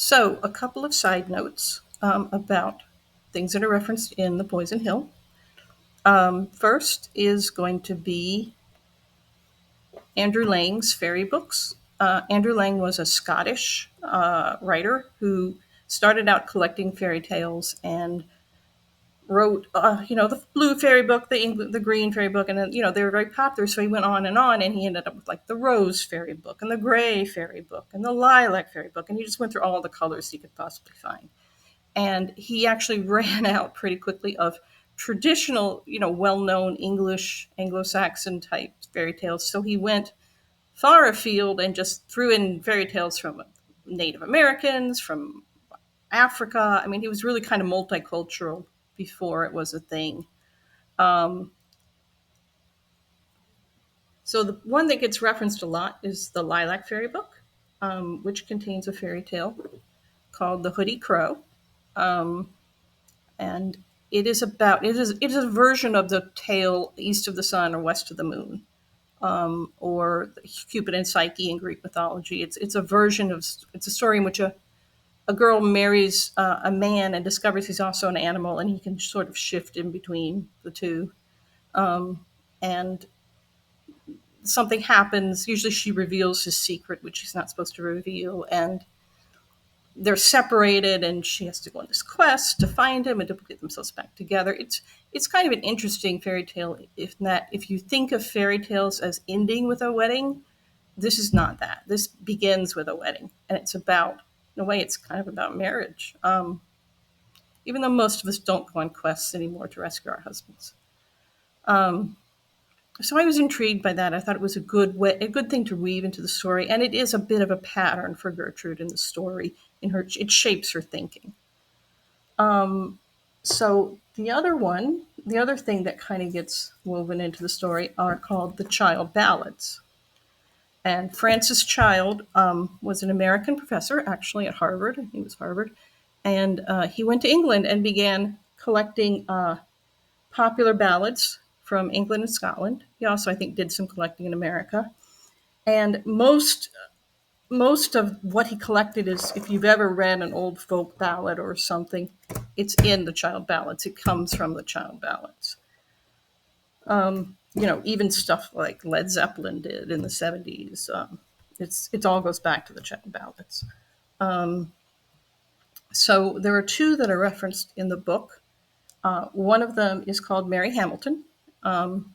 So, a couple of side notes about things that are referenced in The Poison Hill. First is going to be Andrew Lang's fairy books. Andrew Lang was a Scottish writer who started out collecting fairy tales and wrote, the blue fairy book, the green fairy book, and then, they were very popular. So he went on, and he ended up with like the rose fairy book and the gray fairy book and the lilac fairy book, and he just went through all the colors he could possibly find. And he actually ran out pretty quickly of traditional, well-known English Anglo-Saxon type fairy tales. So he went far afield and just threw in fairy tales from Native Americans, from Africa. I mean, he was really kind of multicultural before it was a thing. Um, so the one that gets referenced a lot is the Lilac Fairy Book, which contains a fairy tale called The Hoodie Crow. Um, and it is a version of the tale East of the Sun or West of the Moon, or Cupid and Psyche in Greek mythology. It's a story in which a girl marries a man and discovers he's also an animal, and he can sort of shift in between the two. And something happens. Usually, she reveals his secret, which she's not supposed to reveal, and they're separated, and she has to go on this quest to find him and to get themselves back together. It's kind of an interesting fairy tale. If you think of fairy tales as ending with a wedding, this is not that. This begins with a wedding, and it's about, in a way, it's kind of about marriage. Even though most of us don't go on quests anymore to rescue our husbands. Um, so I was intrigued by that. I thought it was a good thing to weave into the story, and it is a bit of a pattern for Gertrude in the story. It shapes her thinking. Um, so the other thing that kind of gets woven into the story are called the child ballads. And Francis Child was an American professor, actually at Harvard. He was Harvard, and he went to England and began collecting popular ballads from England and Scotland. He also, I think, did some collecting in America. And most of what he collected is, if you've ever read an old folk ballad or something, it's in the child ballads. It comes from the child ballads. Even stuff like Led Zeppelin did in the 70s. It all goes back to the child ballads. Um, so there are two that are referenced in the book. One of them is called Mary Hamilton, um,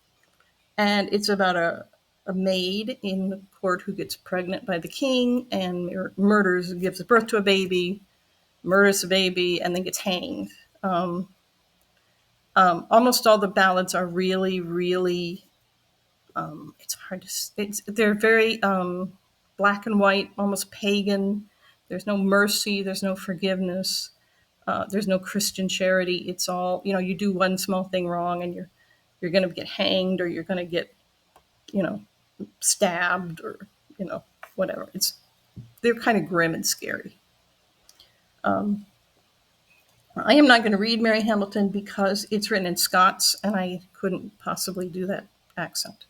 and it's about a maid in the court who gets pregnant by the king and murders, gives birth to a baby, murders the baby, and then gets hanged. Um, Almost all the ballads are really, really. It's hard to. They're very black and white, almost pagan. There's no mercy. There's no forgiveness. There's no Christian charity. It's all, you do one small thing wrong and you're going to get hanged, or you're going to get, you know stabbed, or whatever. They're kind of grim and scary. Um, I am not going to read Mary Hamilton because it's written in Scots and I couldn't possibly do that accent.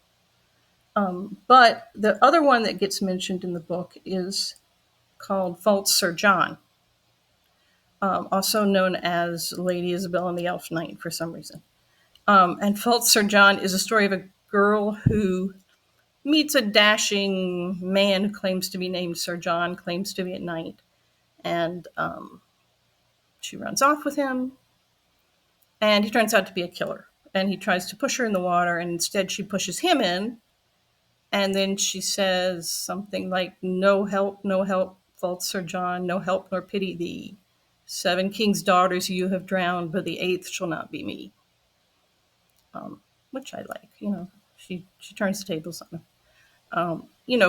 But the other one that gets mentioned in the book is called False Sir John, also known as Lady Isabel and the Elf Knight for some reason. And False Sir John is a story of a girl who meets a dashing man who claims to be named Sir John, claims to be a knight, and she runs off with him, and he turns out to be a killer. And he tries to push her in the water, and instead she pushes him in, and then she says something like, no help, false Sir John, no help nor pity thee. 7 kings' daughters you have drowned, but the 8th shall not be me. Which I like. She turns the tables on him.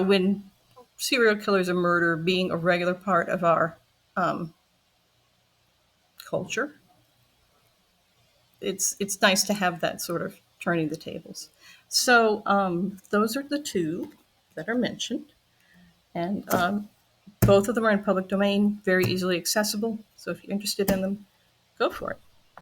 When serial killers and murder being a regular part of our um, culture, it's nice to have that sort of turning the tables. So those are the two that are mentioned, and both of them are in public domain, very easily accessible. So if you're interested in them, go for it.